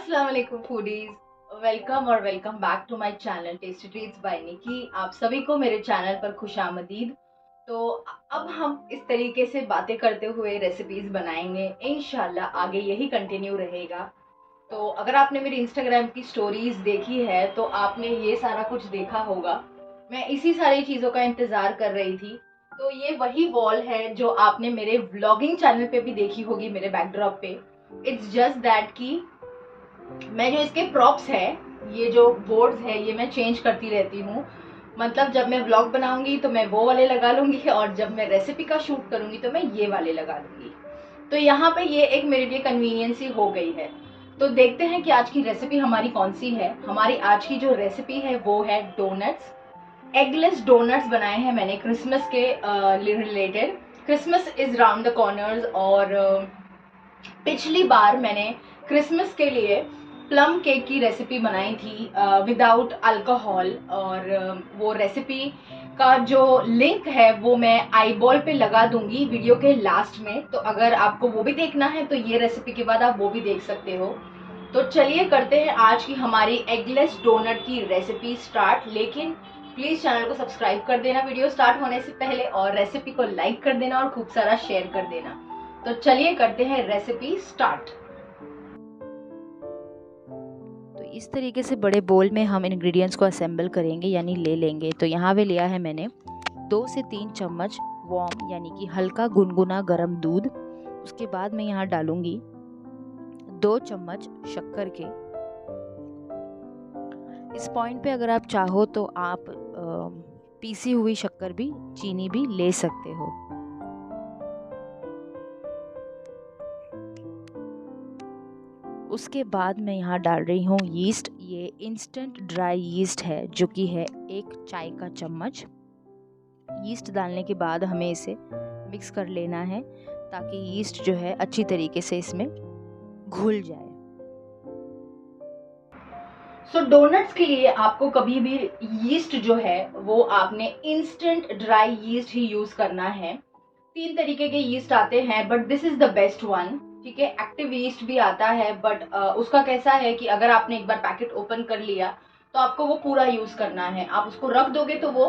अस्सलाम वालेकुम foodies, welcome और welcome back to my channel tasty treats by Nikki. आप सभी को मेरे चैनल पर खुशामदीद। तो अब हम इस तरीके से बातें करते हुए रेसिपीज बनाएंगे, इंशाल्लाह आगे यही कंटिन्यू रहेगा। तो अगर आपने मेरी इंस्टाग्राम की स्टोरीज देखी है तो आपने ये सारा कुछ देखा होगा। मैं इसी सारी चीज़ों का इंतज़ार कर रही थी। तो ये वही वॉल है जो आपने मेरे व्लॉगिंग चैनल पे भी देखी होगी मेरे बैकड्रॉप पे। इट्स जस्ट दैट कि मैं जो इसके प्रॉप्स है, ये जो बोर्ड्स है, ये मैं चेंज करती रहती हूँ। मतलब जब मैं व्लॉग बनाऊंगी तो मैं वो वाले लगा लूंगी और जब मैं रेसिपी का शूट करूंगी तो मैं ये वाले लगा लूंगी। तो यहाँ पे ये एक मेरे लिए कन्वीनियंस ही हो गई है। तो देखते हैं कि आज की रेसिपी हमारी कौन सी है। हमारी आज की जो रेसिपी है वो है डोनट्स। एगलेस डोनट्स बनाए हैं मैंने क्रिसमस के related. Christmas is round the corners और पिछली बार मैंने क्रिसमस के लिए प्लम केक की रेसिपी बनाई थी विदाउट अल्कोहल। और वो रेसिपी का जो लिंक है वो मैं आई बॉल पे लगा दूंगी वीडियो के लास्ट में। तो अगर आपको वो भी देखना है तो ये रेसिपी के बाद आप वो भी देख सकते हो। तो चलिए करते हैं आज की हमारी एगलेस डोनट की रेसिपी स्टार्ट। लेकिन प्लीज चैनल को सब्सक्राइब कर देना वीडियो स्टार्ट होने से पहले, और रेसिपी को लाइक कर देना और खूब सारा शेयर कर देना। तो चलिए करते हैं रेसिपी स्टार्ट। तो इस तरीके से बड़े बोल में हम इंग्रेडिएंट्स को असेंबल करेंगे यानी ले लेंगे। तो यहाँ पे लिया है मैंने 2 से 3 चम्मच वार्म यानी कि हल्का गुनगुना गर्म दूध। उसके बाद मैं यहाँ डालूंगी 2 चम्मच शक्कर के। इस पॉइंट पे अगर आप चाहो तो आप पीसी हुई शक्कर भी, चीनी भी ले सकते हो। उसके बाद मैं यहाँ डाल रही हूँ यीस्ट। ये इंस्टेंट ड्राई यीस्ट है जो कि है 1 चाय का चम्मच। यीस्ट डालने के बाद हमें इसे मिक्स कर लेना है ताकि यीस्ट जो है अच्छी तरीके से इसमें घुल जाए। सो डोनट्स के लिए आपको कभी भी यीस्ट जो है वो आपने इंस्टेंट ड्राई यीस्ट ही यूज करना है। 3 तरीके के यीस्ट आते हैं but this is the best one. ठीक है, एक्टिव यीस्ट भी आता है बट उसका कैसा है कि अगर आपने एक बार पैकेट ओपन कर लिया तो आपको वो पूरा यूज करना है। आप उसको रख दोगे तो वो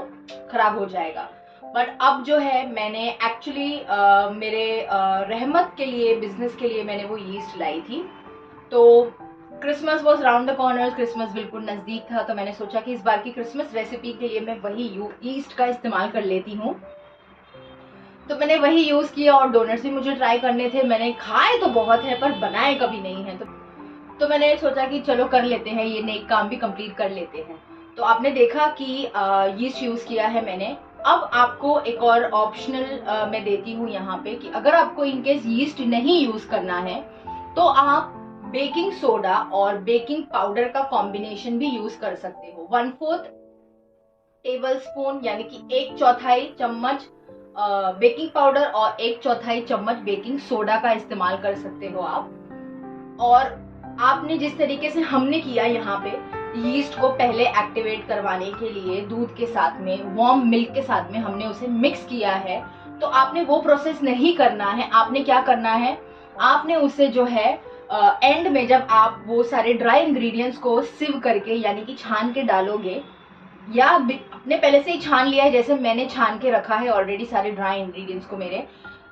खराब हो जाएगा। बट अब जो है मैंने एक्चुअली मेरे रहमत के लिए, बिजनेस के लिए मैंने वो यीस्ट लाई थी। तो Christmas was round the corner, Christmas बिल्कुल नजदीक था। तो मैंने सोचा कि इस बार की क्रिसमस रेसिपी के लिए मैं वही ईस्ट का इस्तेमाल कर लेती हूँ। तो मैंने वही यूज किया और डोनट्स भी मुझे ट्राई करने थे। मैंने खाए तो बहुत है पर बनाए कभी नहीं है। तो मैंने सोचा कि चलो कर लेते हैं, ये नेक काम भी कंप्लीट कर लेते हैं। तो आपने देखा कि यीस्ट यूज किया है मैंने। अब आपको एक और ऑप्शनल मैं देती हूँ यहाँ पे कि अगर आपको इनकेस यीस्ट नहीं यूज करना है तो आप बेकिंग सोडा और बेकिंग पाउडर का कॉम्बिनेशन भी यूज कर सकते हो। 1/4 टेबल स्पून यानी कि 1/4 चम्मच बेकिंग पाउडर और 1/4 चम्मच बेकिंग सोडा का इस्तेमाल कर सकते हो आप। और आपने जिस तरीके से हमने किया यहाँ पे, यीस्ट को पहले एक्टिवेट करवाने के लिए दूध के साथ में, वार्म मिल्क के साथ में हमने उसे मिक्स किया है। तो आपने वो प्रोसेस नहीं करना है। आपने क्या करना है, आपने उसे जो है एंड में जब आप वो सारे ड्राई इंग्रेडिएंट्स को सिव करके यानी कि छान के डालोगे, या आपने पहले से ही छान लिया है जैसे मैंने छान के रखा है ऑलरेडी सारे ड्राई इंग्रेडिएंट्स को मेरे,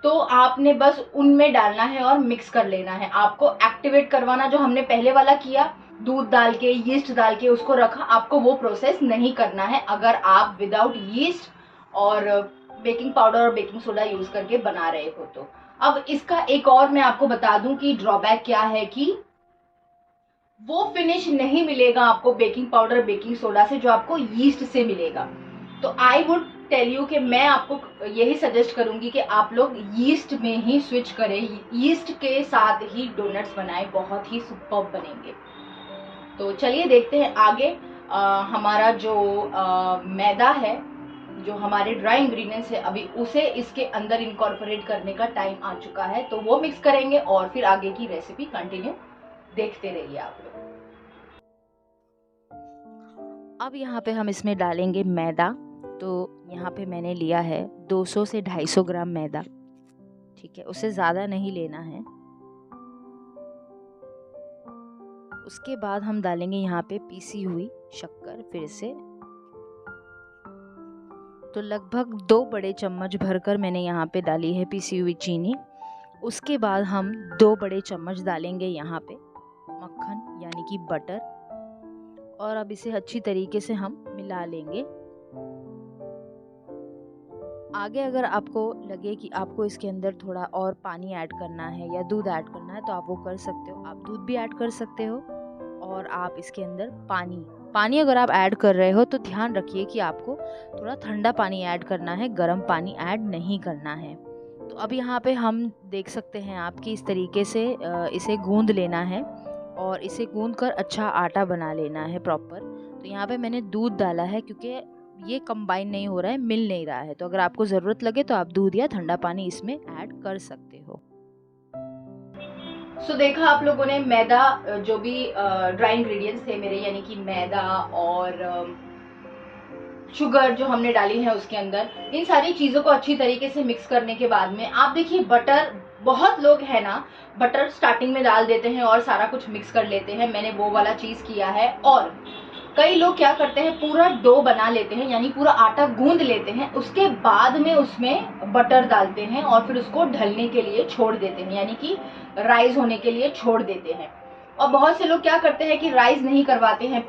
तो आपने बस उनमें डालना है और मिक्स कर लेना है। आपको एक्टिवेट करवाना जो हमने पहले वाला किया, दूध डाल के यीस्ट डाल के उसको रखा, आपको वो प्रोसेस नहीं करना है अगर आप विदाउट यीस्ट और बेकिंग पाउडर और बेकिंग सोडा यूज करके बना रहे हो तो। अब इसका एक और मैं आपको बता दूं कि ड्रॉबैक क्या है कि वो फिनिश नहीं मिलेगा आपको बेकिंग पाउडर बेकिंग सोडा से जो आपको यीस्ट से मिलेगा। तो आई वुड टेल यू कि मैं आपको यही सजेस्ट करूंगी कि आप लोग यीस्ट में ही स्विच करें, यीस्ट के साथ ही डोनट्स बनाएं, बहुत ही सुपर्ब बनेंगे। तो चलिए देखते हैं आगे। हमारा जो मैदा है, जो हमारे ड्राई इंग्रेडिएंट्स है, अभी उसे इसके अंदर इनकॉर्पोरेट करने का टाइम आ चुका है। तो वो मिक्स करेंगे और फिर आगे की रेसिपी कंटिन्यू देखते रहिए आप लोग। अब यहाँ पे हम इसमें डालेंगे मैदा। तो यहाँ पे मैंने लिया है 200 से 250 ग्राम मैदा। ठीक है, उससे ज़्यादा नहीं लेना है। उसके बाद हम डालेंगे यहाँ पे पीसी हुई शक्कर फिर से। तो लगभग 2 बड़े चम्मच भरकर मैंने यहाँ पे डाली है पीसी हुई चीनी। उसके बाद हम 2 बड़े चम्मच डालेंगे यहाँ पे मक्खन यानी कि बटर, और अब इसे अच्छी तरीके से हम मिला लेंगे। आगे अगर आपको लगे कि आपको इसके अंदर थोड़ा और पानी ऐड करना है या दूध ऐड करना है तो आप वो कर सकते हो। आप दूध भी ऐड कर सकते हो, और आप इसके अंदर पानी अगर आप ऐड कर रहे हो तो ध्यान रखिए कि आपको थोड़ा ठंडा पानी ऐड करना है, गर्म पानी ऐड नहीं करना है। तो अब यहाँ पे हम देख सकते हैं आपकी इस तरीके से इसे गूंद लेना है और इसे गूंद कर अच्छा आटा बना लेना है प्रॉपर। तो यहाँ पे मैंने दूध डाला है क्योंकि ये कंबाइन नहीं हो रहा है, मिल नहीं रहा है। तो अगर आपको ज़रूरत लगे तो आप दूध या ठंडा पानी इसमें ऐड कर सकते हो। सो देखा आप लोगों ने, मैदा जो भी ड्राई इंग्रेडिएंट्स थे मेरे, यानी कि मैदा और शुगर जो हमने डाली है उसके अंदर, इन सारी चीज़ों को अच्छी तरीके से मिक्स करने के बाद में आप देखिए बटर, बहुत लोग है ना बटर स्टार्टिंग में डाल देते हैं और सारा कुछ मिक्स कर लेते हैं। मैंने वो वाला चीज़ किया है। और कई लोग क्या करते हैं, पूरा डो बना लेते हैं यानी पूरा आटा गूंद लेते हैं, उसके बाद में उसमें बटर डालते हैं और फिर उसको ढलने के लिए छोड़ देते हैं, यानी कि राइज होने के लिए छोड़ देते हैं। और बहुत से लोग क्या करते हैं कि राइज नहीं करवाते हैं,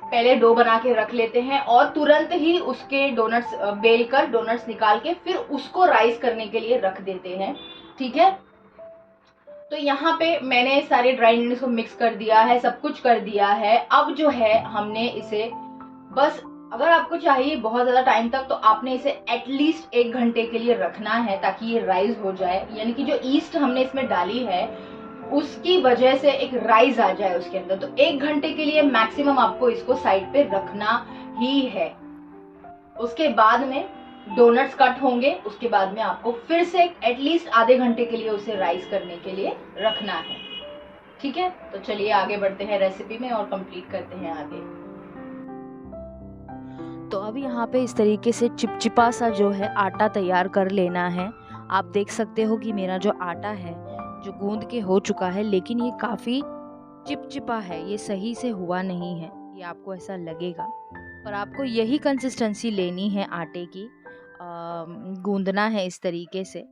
पहले डो बना के रख लेते हैं और तुरंत ही उसके डोनट्स बेल कर डोनट्स निकाल के फिर उसको राइज करने के लिए रख देते हैं। ठीक है, तो यहाँ पे मैंने सारे ड्राई इंग्रेडिएंट्स को मिक्स कर दिया है, सब कुछ कर दिया है। अब जो है हमने इसे बस, अगर आपको चाहिए बहुत ज़्यादा टाइम तक तो आपने इसे एटलीस्ट 1 घंटे के लिए रखना है ताकि ये राइज हो जाए, यानी कि जो ईस्ट हमने इसमें डाली है उसकी वजह से एक राइज आ जाए उसके अंदर। तो 1 घंटे के लिए मैक्सिमम आपको इसको साइड पे रखना ही है। उसके बाद में डोनट्स कट होंगे, उसके बाद में आपको फिर से एटलीस्ट आधे घंटे के लिए उसे राइज करने के लिए रखना है। ठीक है, तो चलिए आगे बढ़ते हैं रेसिपी में और कंप्लीट करते हैं आगे। तो अब यहाँ पे इस तरीके से चिपचिपा सा जो है आटा तैयार कर लेना है। आप देख सकते हो कि मेरा जो आटा है जो गूंद के हो चुका है, लेकिन ये काफ़ी चिपचिपा है, ये सही से हुआ नहीं है, ये आपको ऐसा लगेगा। पर आपको यही कंसिस्टेंसी लेनी है आटे की, गूंदना है इस तरीके से।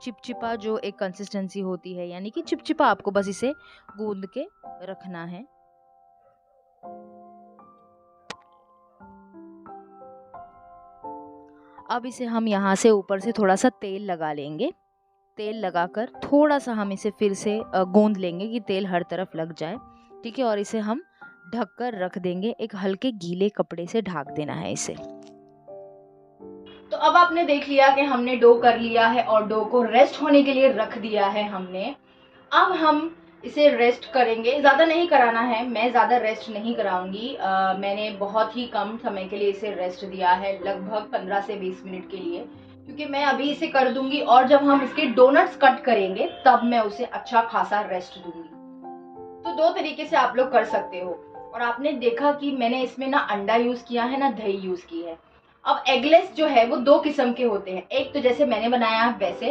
चिपचिपा जो एक कंसिस्टेंसी होती है, यानी कि चिपचिपा आपको बस इसे गूंद के रखना है। अब इसे हम यहाँ से ऊपर से थोड़ा सा तेल लगा लेंगे। तेल लगाकर थोड़ा सा हम इसे फिर से गूंद लेंगे कि तेल हर तरफ लग जाए। ठीक है, और इसे हम ढक कर रख देंगे, एक हल्के गीले कपड़े से ढक देना है इसे। तो अब आपने देख लिया कि हमने डो कर लिया है और डो को रेस्ट होने के लिए रख दिया है हमने। अब हम इसे रेस्ट करेंगे, ज़्यादा नहीं कराना है, मैं ज़्यादा रेस्ट नहीं कराऊंगी। मैंने बहुत ही कम समय के लिए इसे रेस्ट दिया है, लगभग 15 से 20 मिनट के लिए, क्योंकि मैं अभी इसे कर दूंगी और जब हम इसके डोनट्स कट करेंगे तब मैं उसे अच्छा खासा रेस्ट दूंगी। तो 2 तरीके से आप लोग कर सकते हो। और आपने देखा कि मैंने इसमें ना अंडा यूज़ किया है ना दही यूज़ की है। अब एगलेस जो है वो 2 किस्म के होते हैं, एक तो जैसे मैंने बनाया वैसे,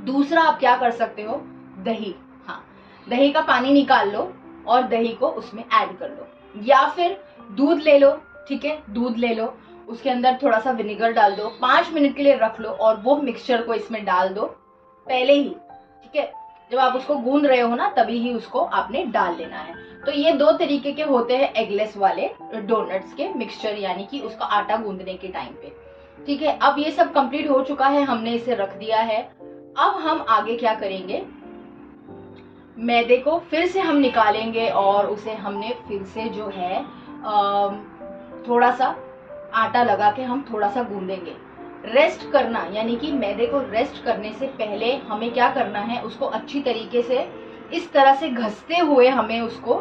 दूसरा आप क्या कर सकते हो, दही, हाँ, दही का पानी निकाल लो और दही को उसमें ऐड कर लो, या फिर दूध ले लो। ठीक है, दूध ले लो, उसके अंदर थोड़ा सा विनेगर डाल दो, 5 मिनट के लिए रख लो और वो मिक्सचर को इसमें डाल दो पहले ही। ठीक है, जब आप उसको गूंद रहे हो ना तभी ही उसको आपने डाल लेना है। तो ये 2 तरीके के होते हैं एगलेस वाले डोनट्स के मिक्सचर, यानी कि उसका आटा गूंदने के टाइम पे। ठीक है, अब ये सब कंप्लीट हो चुका है, हमने इसे रख दिया है। अब हम आगे क्या करेंगे, मैदे को फिर से हम निकालेंगे और उसे हमने फिर से जो है थोड़ा सा आटा लगा के हम थोड़ा सा गूंदेंगे। रेस्ट करना, यानी कि मैदे को रेस्ट करने से पहले हमें क्या करना है, उसको अच्छी तरीके से इस तरह से घसते हुए हमें उसको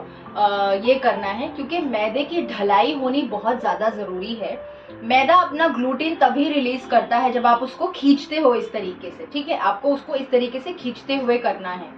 ये करना है, क्योंकि मैदे की ढलाई होनी बहुत ज़्यादा ज़रूरी है। मैदा अपना ग्लूटेन तभी रिलीज करता है जब आप उसको खींचते हो इस तरीके से। ठीक है, आपको उसको इस तरीके से खींचते हुए करना है।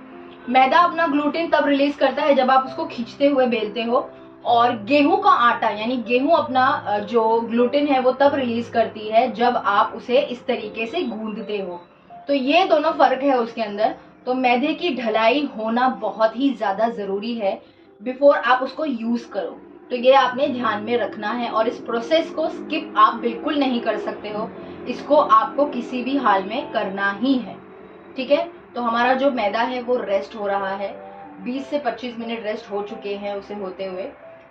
मैदा अपना ग्लूटेन तब रिलीज करता है जब आप उसको खींचते हुए बेलते हो, और गेहूं का आटा यानी गेहूं अपना जो ग्लूटेन है वो तब रिलीज करती है जब आप उसे इस तरीके से गूंदते हो। तो ये दोनों फर्क है उसके अंदर। तो मैदे की ढलाई होना बहुत ही ज़्यादा ज़रूरी है बिफोर आप उसको यूज़ करो। तो ये आपने ध्यान में रखना है और इस प्रोसेस को स्किप आप बिल्कुल नहीं कर सकते हो, इसको आपको किसी भी हाल में करना ही है। ठीक है, तो हमारा जो मैदा है वो रेस्ट हो रहा है, 20 से 25 मिनट रेस्ट हो चुके हैं उसे होते हुए।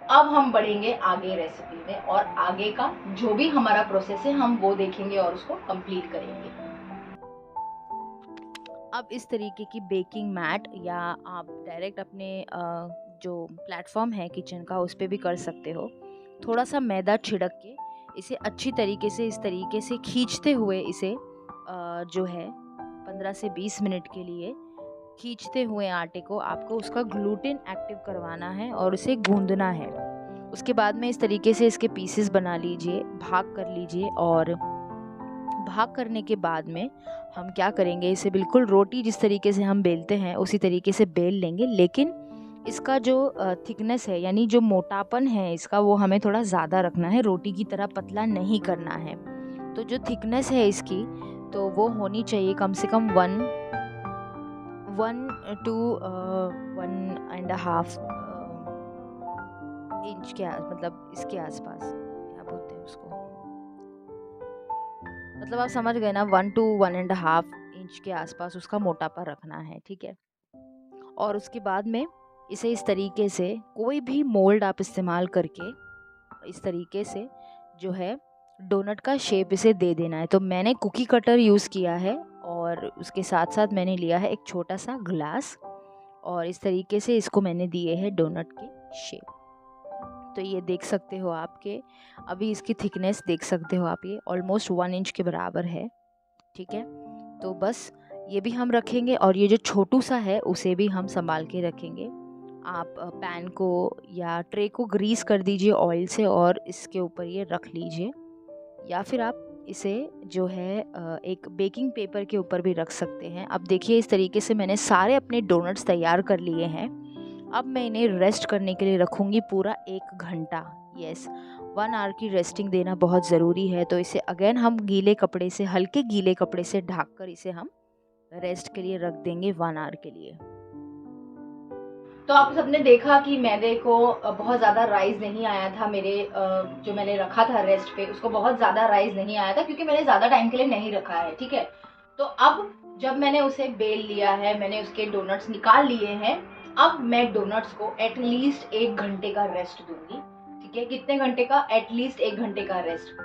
अब हम बढ़ेंगे आगे रेसिपी में और आगे का जो भी हमारा प्रोसेस है हम वो देखेंगे और उसको कंप्लीट करेंगे। अब इस तरीके की बेकिंग मैट या आप डायरेक्ट अपने जो प्लेटफॉर्म है किचन का उस पर भी कर सकते हो। थोड़ा सा मैदा छिड़क के इसे अच्छी तरीके से इस तरीके से खींचते हुए इसे जो है 15 से 20 मिनट के लिए खींचते हुए आटे को आपको उसका ग्लूटेन एक्टिव करवाना है और उसे गूंदना है। उसके बाद में इस तरीके से इसके पीसेस बना लीजिए, भाग कर लीजिए और भाग करने के बाद में हम क्या करेंगे, इसे बिल्कुल रोटी जिस तरीके से हम बेलते हैं उसी तरीके से बेल लेंगे, लेकिन इसका जो थिकनेस है यानी जो मोटापन है इसका वो हमें थोड़ा ज़्यादा रखना है, रोटी की तरह पतला नहीं करना है। तो जो थिकनेस है इसकी तो वो होनी चाहिए कम से कम 1 to 1.5 इंच के मतलब इसके आसपास, क्या बोलते हैं उसको, मतलब आप समझ गए ना, 1 to 1.5 इंच के आसपास उसका मोटापा रखना है। ठीक है, और उसके बाद में इसे इस तरीके से कोई भी मोल्ड आप इस्तेमाल करके इस तरीके से जो है डोनट का शेप इसे दे देना है। तो मैंने कुकी कटर यूज़ किया है और उसके साथ साथ मैंने लिया है एक छोटा सा ग्लास और इस तरीके से इसको मैंने दिए हैं डोनट के शेप। तो ये देख सकते हो आपके अभी इसकी थिकनेस देख सकते हो आप, ये ऑलमोस्ट 1 इंच के बराबर है। ठीक है, तो बस ये भी हम रखेंगे और ये जो छोटू सा है उसे भी हम संभाल के रखेंगे। आप पैन को या ट्रे को ग्रीस कर दीजिए ऑयल से और इसके ऊपर ये रख लीजिए, या फिर आप इसे जो है एक बेकिंग पेपर के ऊपर भी रख सकते हैं। अब देखिए इस तरीके से मैंने सारे अपने डोनट्स तैयार कर लिए हैं। अब मैं इन्हें रेस्ट करने के लिए रखूँगी पूरा 1 घंटा। यस, 1 आवर की रेस्टिंग देना बहुत ज़रूरी है। तो इसे अगेन हम गीले कपड़े से, हल्के गीले कपड़े से ढक कर इसे हम रेस्ट के लिए रख देंगे 1 आवर के लिए। तो आप सबने देखा कि मैदे को बहुत ज़्यादा राइज नहीं आया था, मेरे जो मैंने रखा था रेस्ट पे उसको बहुत ज़्यादा राइज नहीं आया था क्योंकि मैंने ज़्यादा टाइम के लिए नहीं रखा है। ठीक है, तो अब जब मैंने उसे बेल लिया है, मैंने उसके डोनट्स निकाल लिए हैं, अब मैं डोनट्स को एटलीस्ट 1 घंटे का रेस्ट दूंगी। ठीक है, कितने घंटे का? एटलीस्ट 1 घंटे का रेस्ट।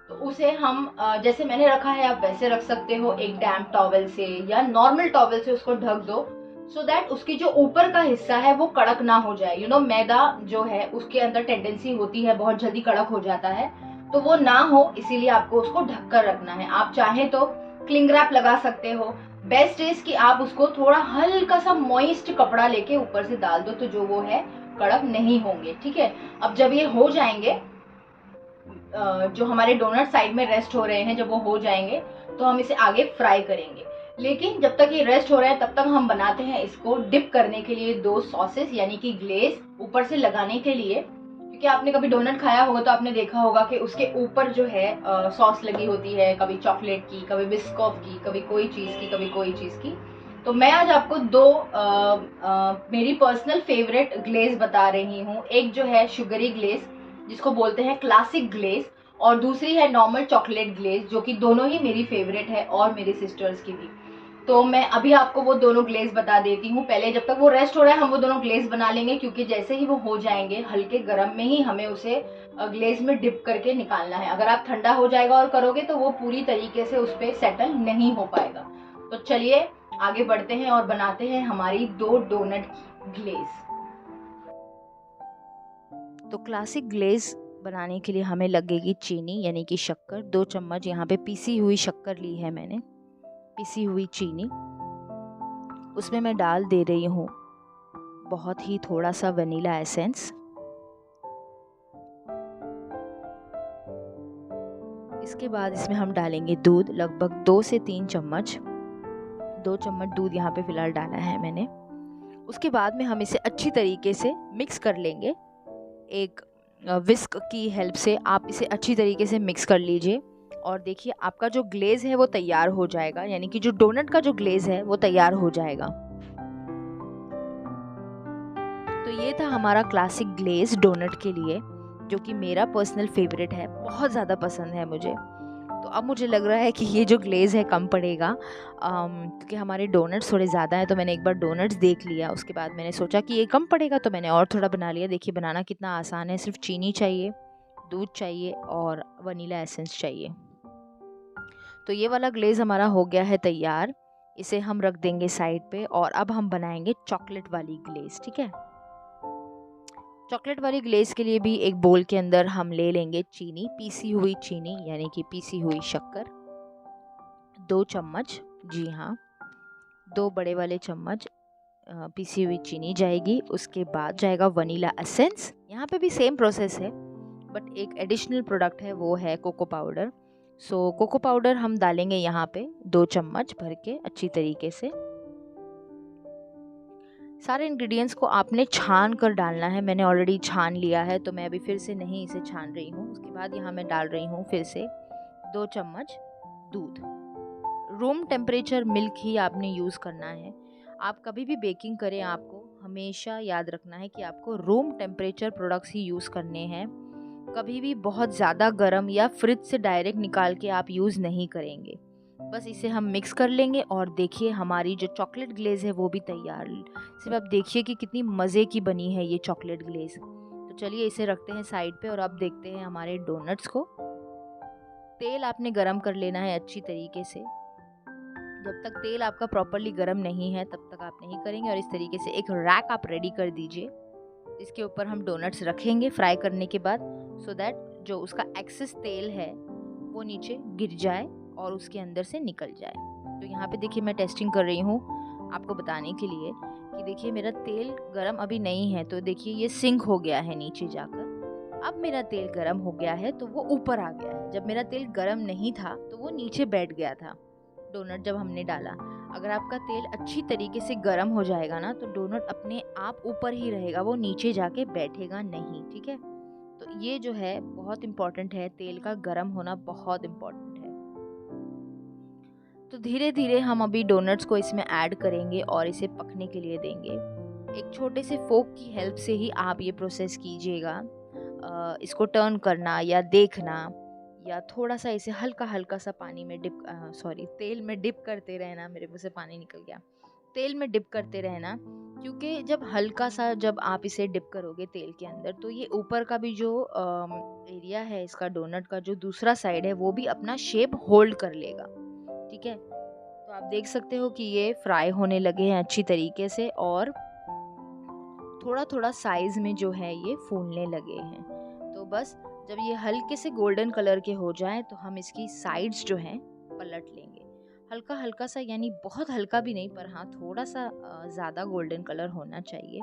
तो उसे हम जैसे मैंने रखा है आप वैसे रख सकते हो, एक डैम्प टॉवल से या नॉर्मल टॉवल से उसको ढक दो, सो दैट उसकी जो ऊपर का हिस्सा है वो कड़क ना हो जाए। यू नो, मैदा जो है उसके अंदर टेंडेंसी होती है बहुत जल्दी कड़क हो जाता है, तो वो ना हो इसीलिए आपको उसको ढक कर रखना है। आप चाहे तो क्लिंग रैप लगा सकते हो। बेस्ट इज कि आप उसको थोड़ा हल्का सा मॉइस्ट कपड़ा लेके ऊपर से डाल दो तो जो वो है कड़क नहीं होंगे। ठीक है, अब जब ये हो जाएंगे, जो हमारे डोनट साइड में रेस्ट हो रहे हैं, जब वो हो जाएंगे तो हम इसे आगे फ्राई करेंगे। लेकिन जब तक ये रेस्ट हो रहे हैं तब तक हम बनाते हैं इसको डिप करने के लिए 2 सॉसेस यानी कि ग्लेज ऊपर से लगाने के लिए। क्योंकि आपने कभी डोनट खाया होगा तो आपने देखा होगा कि उसके ऊपर जो है सॉस लगी होती है, कभी चॉकलेट की, कभी बिस्कॉफ की, कभी कोई चीज़ की, कभी कोई चीज़ की। तो मैं आज आपको 2 मेरी पर्सनल फेवरेट ग्लेज बता रही हूँ। एक जो है शुगरी ग्लेज जिसको बोलते हैं क्लासिक ग्लेज, और दूसरी है नॉर्मल चॉकलेट ग्लेज, जो कि दोनों ही मेरी फेवरेट है और मेरी सिस्टर्स की भी। तो मैं अभी आपको वो दोनों ग्लेज बता देती हूँ। पहले जब तक वो रेस्ट हो रहा है हम वो दोनों ग्लेज बना लेंगे, क्योंकि जैसे ही वो हो जाएंगे हल्के गर्म में ही हमें उसे ग्लेज में डिप करके निकालना है। अगर आप ठंडा हो जाएगा और करोगे तो वो पूरी तरीके से उस पर सेटल नहीं हो पाएगा। तो चलिए आगे बढ़ते हैं और बनाते हैं हमारी 2 डोनट की ग्लेज। तो क्लासिक ग्लेज बनाने के लिए हमें लगेगी चीनी यानी कि शक्कर। 2 चम्मच यहाँ पे पीसी हुई शक्कर ली है मैंने, पिसी हुई चीनी। उसमें मैं डाल दे रही हूँ बहुत ही थोड़ा सा वनीला एसेंस। इसके बाद इसमें हम डालेंगे दूध, लगभग 2 से 3 चम्मच। 2 चम्मच दूध यहाँ पे फिलहाल डाला है मैंने। उसके बाद में हम इसे अच्छी तरीके से मिक्स कर लेंगे। एक विस्क की हेल्प से आप इसे अच्छी तरीके से मिक्स कर लीजिए। और देखिए आपका जो ग्लेज़ है वो तैयार हो जाएगा, यानी कि जो डोनट का जो ग्लेज़ है वो तैयार हो जाएगा। तो ये था हमारा क्लासिक ग्लेज़ डोनट के लिए, जो कि मेरा पर्सनल फेवरेट है, बहुत ज़्यादा पसंद है मुझे। तो अब मुझे लग रहा है कि ये जो ग्लेज़ है कम पड़ेगा, क्योंकि हमारे डोनट्स थोड़े ज़्यादा हैं। तो मैंने एक बार डोनट्स देख लिया, उसके बाद मैंने सोचा कि ये कम पड़ेगा, तो मैंने और थोड़ा बना लिया। देखिए बनाना कितना आसान है, सिर्फ चीनी चाहिए, दूध चाहिए और वनीला एसेंस चाहिए। तो ये वाला ग्लेज़ हमारा हो गया है तैयार, इसे हम रख देंगे साइड पे। और अब हम बनाएंगे चॉकलेट वाली ग्लेज़, ठीक है। चॉकलेट वाली ग्लेज़ के लिए भी एक बोल के अंदर हम ले लेंगे चीनी, पीसी हुई चीनी यानी कि पीसी हुई शक्कर, 2 चम्मच, जी हाँ 2 बड़े वाले चम्मच पीसी हुई चीनी जाएगी। उसके बाद जाएगा वनीला एसेंस। यहाँ पे भी सेम प्रोसेस है, बट एक एडिशनल प्रोडक्ट है, वो है कोको पाउडर। सो कोको पाउडर हम डालेंगे यहाँ पे 2 चम्मच भर के अच्छी तरीके से। सारे इंग्रेडिएंट्स को आपने छान कर डालना है। मैंने ऑलरेडी छान लिया है, तो मैं अभी फिर से नहीं इसे छान रही हूँ। उसके बाद यहाँ मैं डाल रही हूँ फिर से 2 चम्मच दूध। रूम टेम्परेचर मिल्क ही आपने यूज़ करना है। आप कभी भी बेकिंग करें, आपको हमेशा याद रखना है कि आपको रूम टेम्परेचर प्रोडक्ट्स ही यूज़ करने हैं। कभी भी बहुत ज़्यादा गर्म या फ्रिज से डायरेक्ट निकाल के आप यूज़ नहीं करेंगे। बस इसे हम मिक्स कर लेंगे और देखिए हमारी जो चॉकलेट ग्लेज़ है वो भी तैयार। सिर्फ आप देखिए कि कितनी मज़े की बनी है ये चॉकलेट ग्लेज़। तो चलिए इसे रखते हैं साइड पे और अब देखते हैं हमारे डोनट्स को। तेल आपने गरम कर लेना है अच्छी तरीके से। जब तक तेल आपका प्रॉपरली गरम नहीं है तब तक आप नहीं करेंगे। और इस तरीके से एक रैक आप रेडी कर दीजिए, इसके ऊपर हम डोनट्स रखेंगे फ्राई करने के बाद, सो दैट जो उसका एक्सेस तेल है वो नीचे गिर जाए और उसके अंदर से निकल जाए। तो यहाँ पे देखिए मैं टेस्टिंग कर रही हूँ आपको बताने के लिए कि देखिए मेरा तेल गरम अभी नहीं है। तो देखिए ये सिंक हो गया है नीचे जाकर। अब मेरा तेल गरम हो गया है तो वो ऊपर आ गया है। जब मेरा तेल गरम नहीं था तो वो नीचे बैठ गया था डोनट जब हमने डाला। अगर आपका तेल अच्छी तरीके से गर्म हो जाएगा ना तो डोनट अपने आप ऊपर ही रहेगा, वो नीचे जाके बैठेगा नहीं, ठीक है। तो ये जो है बहुत इम्पॉर्टेंट है, तेल का गर्म होना बहुत इम्पॉर्टेंट है। तो धीरे धीरे हम अभी डोनट्स को इसमें ऐड करेंगे और इसे पकने के लिए देंगे। एक छोटे से फोक की हेल्प से ही आप ये प्रोसेस कीजिएगा। इसको टर्न करना या देखना या थोड़ा सा इसे हल्का हल्का सा पानी में तेल में डिप करते रहना। मेरे मुंह से पानी निकल गया। तेल में डिप करते रहना, क्योंकि जब हल्का सा जब आप इसे डिप करोगे तेल के अंदर तो ये ऊपर का भी जो एरिया है इसका डोनट का जो दूसरा साइड है वो भी अपना शेप होल्ड कर लेगा, ठीक है। तो आप देख सकते हो कि ये फ्राई होने लगे हैं अच्छी तरीके से और थोड़ा थोड़ा साइज में जो है ये फूलने लगे हैं। तो बस जब ये हल्के से गोल्डन कलर के हो जाएं तो हम इसकी साइड्स जो हैं पलट लेंगे। हल्का हल्का सा, यानी बहुत हल्का भी नहीं, पर हाँ थोड़ा सा ज़्यादा गोल्डन कलर होना चाहिए,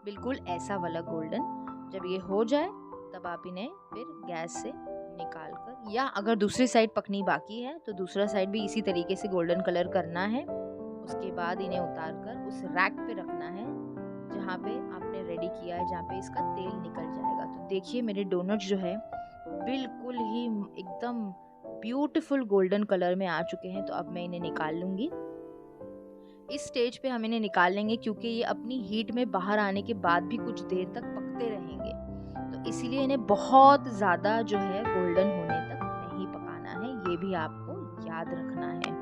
बिल्कुल ऐसा वाला गोल्डन। जब ये हो जाए तब आप इन्हें फिर गैस से निकाल कर, या अगर दूसरी साइड पकनी बाकी है तो दूसरा साइड भी इसी तरीके से गोल्डन कलर करना है। उसके बाद इन्हें उतार कर उस रैक पे रखना है जहाँ पे आपने रेडी किया है, जहाँ पे इसका तेल निकल जाएगा। तो देखिए मेरे डोनट जो है बिल्कुल ही एकदम ब्यूटीफुल गोल्डन कलर में आ चुके हैं। तो अब मैं इन्हें निकाल लूँगी। इस स्टेज पे हम इन्हें निकाल लेंगे क्योंकि ये अपनी हीट में बाहर आने के बाद भी कुछ देर तक पकते रहेंगे, तो इसीलिए इन्हें बहुत ज़्यादा जो है गोल्डन होने तक नहीं पकाना है, ये भी आपको याद रखना है।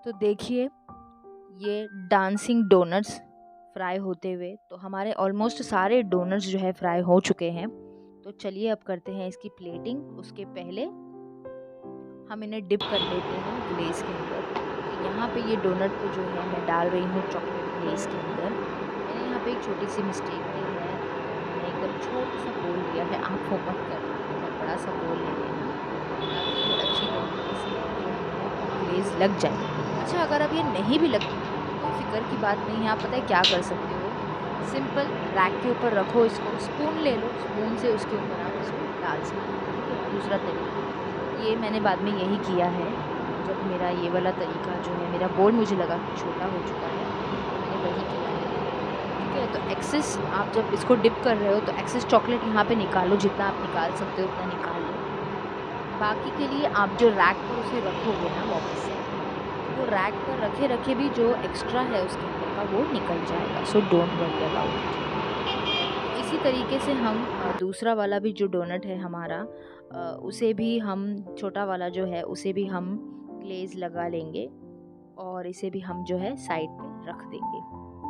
तो देखिए ये डांसिंग डोनट्स फ्राई होते हुए, तो हमारे ऑलमोस्ट सारे डोनट्स जो है फ्राई हो चुके हैं। तो चलिए अब करते हैं इसकी प्लेटिंग। उसके पहले हम इन्हें डिप कर लेते हैं ग्लेज़ के अंदर। तो यहाँ पे ये डोनट को जो है मैं डाल रही हूँ चॉकलेट ग्लेज़ के अंदर। मैंने यहाँ पे एक छोटी सी मिस्टेक की है, मैंने एकदम छोटा सा बोल लिया है, आप वो मत करना, बहुत बड़ा सा बोल ले लेना ताकि ये अच्छी तरीके से जो है ग्लेज़ लग जाए। अच्छा, अगर अब ये नहीं भी लगती कोई फ़िक्र की बात नहीं है, आप पता है क्या कर सकते हो, सिंपल रैक के ऊपर रखो इसको, स्पून ले लो, स्पून से उसके ऊपर आप इसको डाल सकते हो। ठीक है, दूसरा तरीका ये मैंने बाद में यही किया है। जब मेरा ये वाला तरीका जो है, मेरा बोल मुझे लगा कि छोटा हो चुका है, तो मैंने वही किया है। ठीक है, तो एक्सेस आप जब इसको डिप कर रहे हो तो एक्सेस चॉकलेट यहाँ पे निकालो, जितना आप निकाल सकते हो उतना निकाल लो। बाकी के लिए आप जो रैक पर उसे रखोगे ना वापस से, वो रैक पर रखे रखे भी जो एक्स्ट्रा है उसके अंदर का वो निकल जाएगा। So don't worry about it. इसी तरीके से हम दूसरा वाला भी जो डोनट है हमारा, उसे भी हम, छोटा वाला जो है उसे भी हम ग्लेज़ लगा लेंगे और इसे भी हम जो है साइड पे रख देंगे।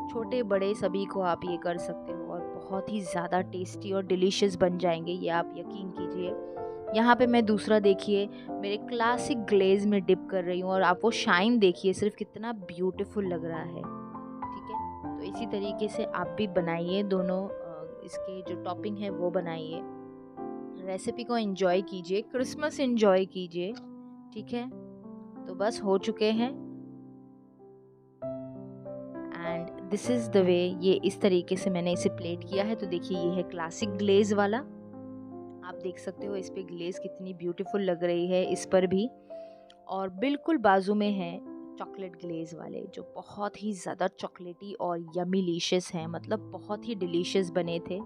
छोटे बड़े सभी को आप ये कर सकते हो और बहुत ही ज़्यादा टेस्टी और डिलीशियस बन जाएंगे, ये आप यकीन कीजिए। यहाँ पे मैं दूसरा देखिए मेरे क्लासिक ग्लेज़ में डिप कर रही हूँ और आप वो शाइन देखिए सिर्फ कितना ब्यूटीफुल लग रहा है। ठीक है, तो इसी तरीके से आप भी बनाइए, दोनों इसके जो टॉपिंग है वो बनाइए, रेसिपी को एंजॉय कीजिए, क्रिसमस एंजॉय कीजिए। ठीक है, तो बस हो चुके हैं and this is the way. ये इस तरीके से मैंने इसे प्लेट किया है। तो देखिए ये है क्लासिक ग्लेज़ वाला, आप देख सकते हो इस पे ग्लेज़ कितनी ब्यूटीफुल लग रही है इस पर भी। और बिल्कुल बाजू में है चॉकलेट ग्लेज़ वाले जो बहुत ही ज़्यादा चॉकलेटी और यमीलिशियस हैं, मतलब बहुत ही डिलीशियस बने थे।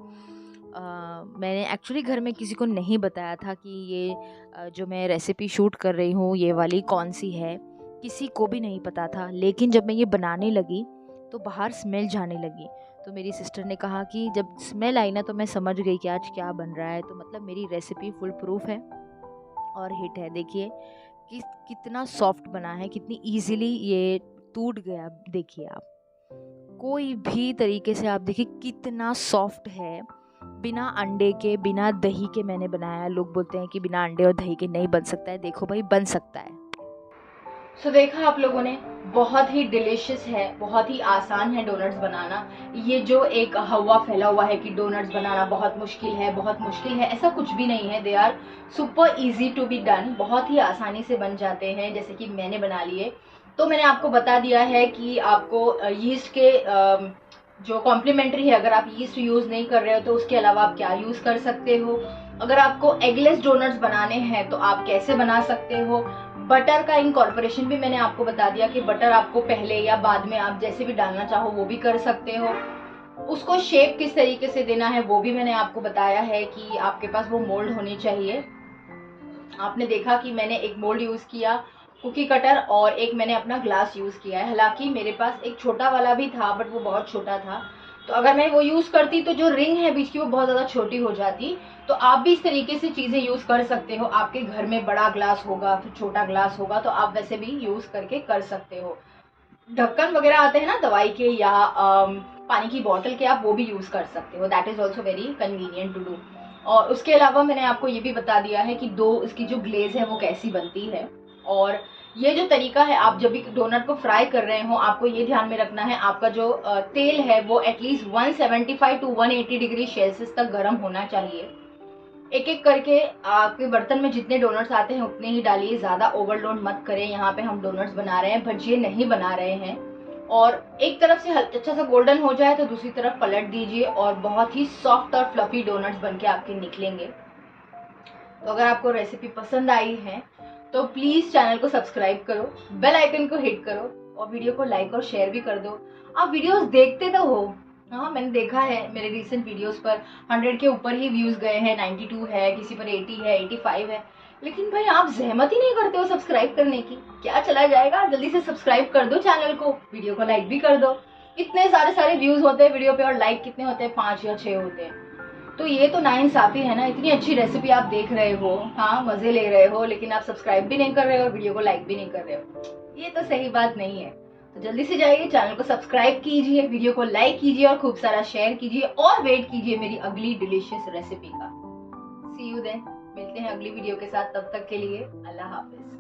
मैंने एक्चुअली घर में किसी को नहीं बताया था कि ये जो मैं रेसिपी शूट कर रही हूँ ये वाली कौन सी है, किसी को भी नहीं पता था। लेकिन जब मैं ये बनाने लगी तो बाहर स्मेल जाने लगी, तो मेरी सिस्टर ने कहा कि जब स्मेल आई ना तो मैं समझ गई कि आज क्या बन रहा है। तो मतलब मेरी रेसिपी फुल प्रूफ है और हिट है। देखिए कि कितना सॉफ्ट बना है, कितनी इजीली ये टूट गया। देखिए आप कोई भी तरीके से आप देखिए कितना सॉफ्ट है, बिना अंडे के बिना दही के मैंने बनाया। लोग बोलते हैं कि बिना अंडे और दही के नहीं बन सकता है, देखो भाई बन सकता है। सो देखा आप लोगों ने, बहुत ही डिलीशियस है, बहुत ही आसान है डोनट्स बनाना। ये जो एक हवा फैला हुआ है कि डोनट्स बनाना बहुत मुश्किल है, बहुत मुश्किल है, ऐसा कुछ भी नहीं है। They are super easy to be done, बहुत ही आसानी से बन जाते हैं, जैसे कि मैंने बना लिए। तो मैंने आपको बता दिया है कि आपको यीस्ट के जो कॉम्प्लीमेंट्री है, अगर आप यीस्ट यूज नहीं कर रहे हो तो उसके अलावा आप क्या यूज कर सकते हो। अगर आपको एगलेस डोनट्स बनाने हैं तो आप कैसे बना सकते हो। बटर का इनकॉर्पोरेशन भी मैंने आपको बता दिया कि बटर आपको पहले या बाद में आप जैसे भी डालना चाहो वो भी कर सकते हो। उसको शेप किस तरीके से देना है वो भी मैंने आपको बताया है कि आपके पास वो मोल्ड होनी चाहिए। आपने देखा कि मैंने एक मोल्ड यूज किया कुकी कटर और एक मैंने अपना ग्लास यूज किया है। हालांकि मेरे पास एक छोटा वाला भी था बट वो बहुत छोटा था, तो अगर मैं वो यूज करती तो जो रिंग है बीच की वो बहुत ज्यादा छोटी हो जाती। तो आप भी इस तरीके से चीजें यूज कर सकते हो। आपके घर में बड़ा ग्लास होगा फिर छोटा ग्लास होगा तो आप वैसे भी यूज करके कर सकते हो। ढक्कन वगैरह आते हैं ना दवाई के या पानी की बोतल के, आप वो भी यूज कर सकते हो। That is also very convenient to do. और उसके अलावा मैंने आपको ये भी बता दिया है कि दो इसकी जो ग्लेज है वो कैसी बनती है। और ये जो तरीका है, आप जब भी डोनट को फ्राई कर रहे हो आपको ये ध्यान में रखना है आपका जो तेल है वो एटलीस्ट 175 टू 180 डिग्री सेल्सियस तक गर्म होना चाहिए। एक एक करके आपके बर्तन में जितने डोनट्स आते हैं उतने ही डालिए, ज्यादा ओवरलोड मत करें। यहाँ पे हम डोनट्स बना रहे हैं, भजिए नहीं बना रहे हैं। और एक तरफ से अच्छा सा गोल्डन हो जाए तो दूसरी तरफ पलट दीजिए और बहुत ही सॉफ्ट और फ्लफी डोनट्स बनके आपके निकलेंगे। तो अगर आपको रेसिपी पसंद आई है तो प्लीज चैनल को सब्सक्राइब करो, बेल आइकन को हिट करो और वीडियो को लाइक और शेयर भी कर दो। आप वीडियोस देखते तो हो, हाँ मैंने देखा है मेरे रिसेंट वीडियोस पर 100 के ऊपर ही व्यूज गए हैं, 92 है, किसी पर 80 है, 85 है। लेकिन भाई आप जहमत ही नहीं करते हो सब्सक्राइब करने की, क्या चला जाएगा। जल्दी से सब्सक्राइब कर दो चैनल को, वीडियो को लाइक भी कर दो। इतने सारे व्यूज होते हैं वीडियो पे और लाइक कितने होते हैं, 5 या 6 होते हैं। तो ये तो नाइंसाफी है ना। इतनी अच्छी रेसिपी आप देख रहे हो, हाँ मजे ले रहे हो, लेकिन आप सब्सक्राइब भी नहीं कर रहे हो और वीडियो को लाइक भी नहीं कर रहे हो। ये तो सही बात नहीं है। तो जल्दी से जाइए चैनल को सब्सक्राइब कीजिए, वीडियो को लाइक कीजिए और खूब सारा शेयर कीजिए और वेट कीजिए मेरी अगली डिलीशियस रेसिपी का। सी यू देन, मिलते हैं अगली वीडियो के साथ, तब तक के लिए अल्लाह हाफिज।